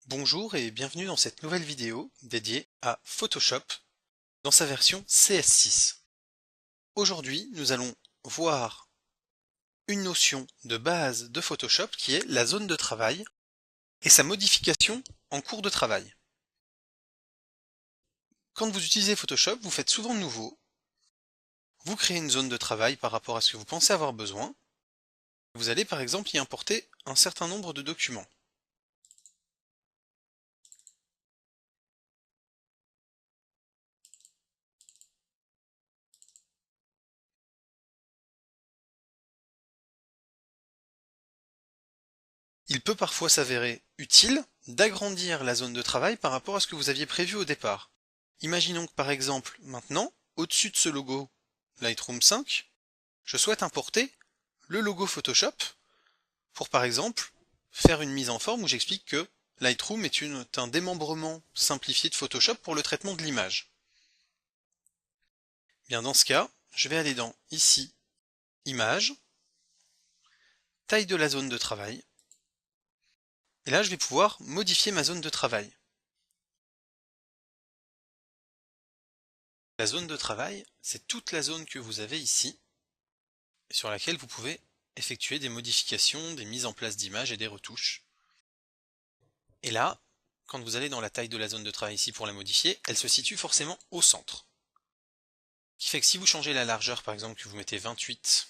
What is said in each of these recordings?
Bonjour et bienvenue dans cette nouvelle vidéo dédiée à Photoshop dans sa version CS6. Aujourd'hui, nous allons voir une notion de base de Photoshop qui est la zone de travail et sa modification en cours de travail. Quand vous utilisez Photoshop, vous faites souvent de nouveau. Vous créez une zone de travail par rapport à ce que vous pensez avoir besoin. Vous allez par exemple y importer un certain nombre de documents. Il peut parfois s'avérer utile d'agrandir la zone de travail par rapport à ce que vous aviez prévu au départ. Imaginons que par exemple, maintenant, au-dessus de ce logo Lightroom 5, je souhaite importer le logo Photoshop pour par exemple faire une mise en forme où j'explique que Lightroom est un démembrement simplifié de Photoshop pour le traitement de l'image. Bien dans ce cas, je vais aller dans ici, Images, taille de la zone de travail, et là je vais pouvoir modifier ma zone de travail. La zone de travail, c'est toute la zone que vous avez ici, sur laquelle vous pouvez effectuer des modifications, des mises en place d'images et des retouches. Et là, quand vous allez dans la taille de la zone de travail ici pour la modifier, elle se situe forcément au centre. Ce qui fait que si vous changez la largeur, par exemple, que vous mettez 28,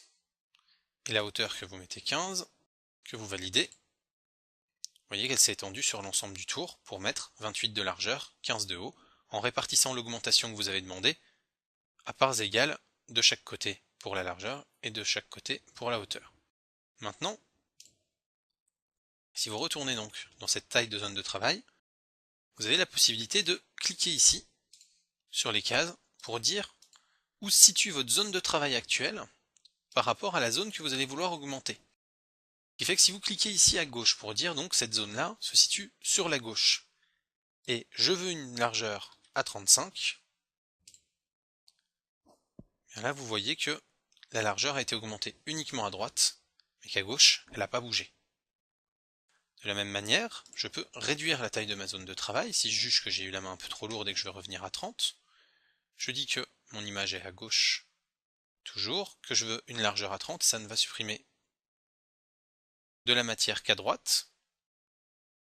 et la hauteur que vous mettez 15, que vous validez, vous voyez qu'elle s'est étendue sur l'ensemble du tour pour mettre 28 de largeur, 15 de haut, en répartissant l'augmentation que vous avez demandé à parts égales de chaque côté pour la largeur et de chaque côté pour la hauteur. Maintenant, si vous retournez donc dans cette taille de zone de travail, vous avez la possibilité de cliquer ici sur les cases pour dire où se situe votre zone de travail actuelle par rapport à la zone que vous allez vouloir augmenter. Ce qui fait que si vous cliquez ici à gauche pour dire donc cette zone-là se situe sur la gauche et je veux une largeur à 35, bien là vous voyez que la largeur a été augmentée uniquement à droite, mais qu'à gauche, elle n'a pas bougé. De la même manière, je peux réduire la taille de ma zone de travail si je juge que j'ai eu la main un peu trop lourde et que je veux revenir à 30. Je dis que mon image est à gauche toujours, que je veux une largeur à 30, ça ne va supprimer de la matière qu'à droite.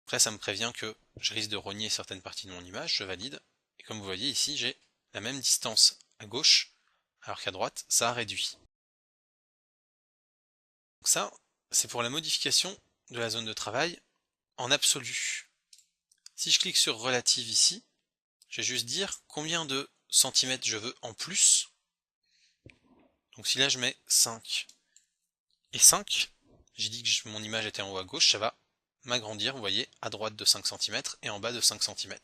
Après ça me prévient que je risque de rogner certaines parties de mon image, je valide, et comme vous voyez ici j'ai la même distance à gauche, alors qu'à droite ça a réduit. Donc ça, c'est pour la modification de la zone de travail en absolu. Si je clique sur relative ici, je vais juste dire combien de centimètres je veux en plus. Donc si là je mets 5 et 5, j'ai dit que mon image était en haut à gauche, ça va m'agrandir, vous voyez, à droite de 5 cm et en bas de 5 cm.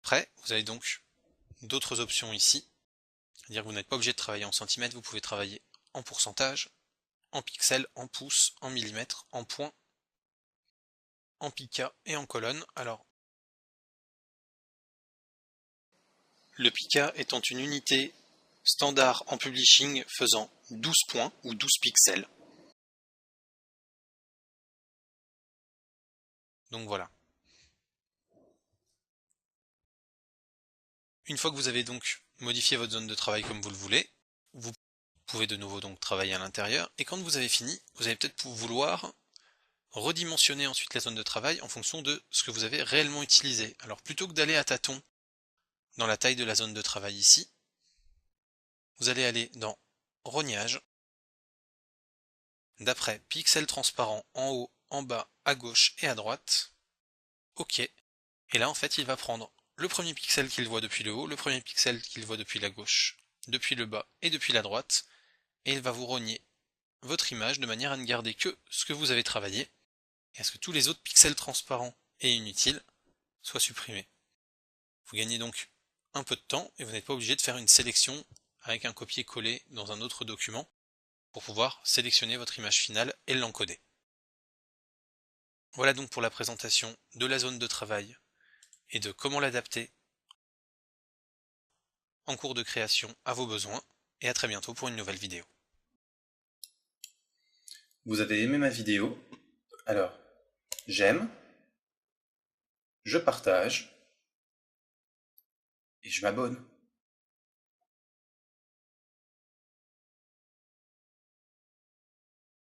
Après, vous avez donc d'autres options ici, c'est-à-dire que vous n'êtes pas obligé de travailler en centimètres, vous pouvez travailler en pourcentage, en pixels, en pouces, en millimètres, en points, en pica et en colonnes. Alors, le pica étant une unité standard en publishing faisant 12 points ou 12 pixels. Donc voilà. Une fois que vous avez donc modifié votre zone de travail comme vous le voulez, vous pouvez de nouveau donc travailler à l'intérieur, et quand vous avez fini, vous allez peut-être vouloir redimensionner ensuite la zone de travail en fonction de ce que vous avez réellement utilisé. Alors plutôt que d'aller à tâtons dans la taille de la zone de travail ici, vous allez aller dans Rognage, d'après pixels transparents en haut, en bas, à gauche et à droite, OK, et là en fait il va prendre le premier pixel qu'il voit depuis le haut, le premier pixel qu'il voit depuis la gauche, depuis le bas et depuis la droite, et il va vous rogner votre image de manière à ne garder que ce que vous avez travaillé, et à ce que tous les autres pixels transparents et inutiles soient supprimés. Vous gagnez donc un peu de temps, et vous n'êtes pas obligé de faire une sélection avec un copier-coller dans un autre document pour pouvoir sélectionner votre image finale et l'encoder. Voilà donc pour la présentation de la zone de travail et de comment l'adapter en cours de création à vos besoins, et à très bientôt pour une nouvelle vidéo. vous avez aimé ma vidéo. Alors, j'aime, je partage et je m'abonne.